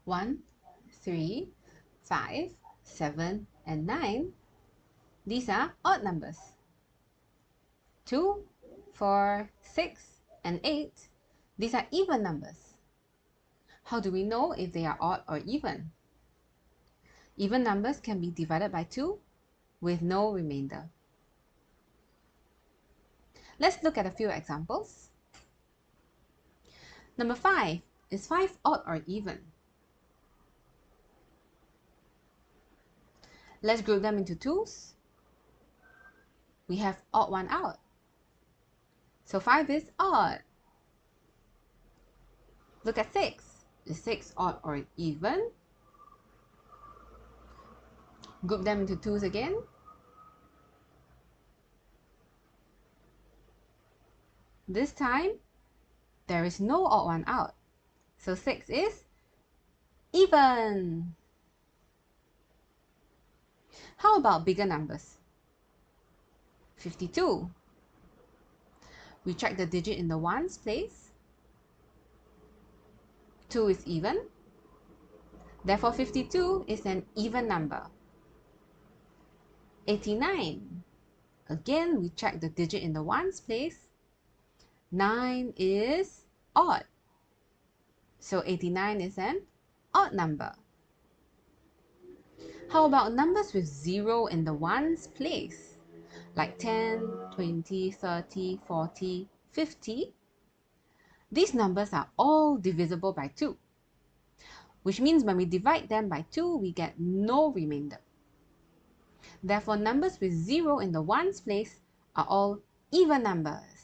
1, 3, 5, 7, and 9. These are odd numbers. 2, 4, 6, and 8. These are even numbers. How do we know if they are odd or even? Even numbers can be divided by 2 with no remainder. Let's look at a few examples. Number 5. Is 5 odd or even? Let's group them into 2s. We have odd one out. So 5 is odd. Look at 6. Is 6 odd or even? Group them into 2s again. This time, there is no odd one out. So 6 is even. How about bigger numbers? 52. We check the digit in the ones place. 2 is even. Therefore, 52 is an even number. 89. Again, we check the digit in the ones place. 9 is odd. So 89 is an odd number. How about numbers with 0 in the ones place? Like 10, 20, 30, 40, 50. These numbers are all divisible by 2, which means when we divide them by 2, we get no remainder. Therefore, numbers with 0 in the ones place are all even numbers.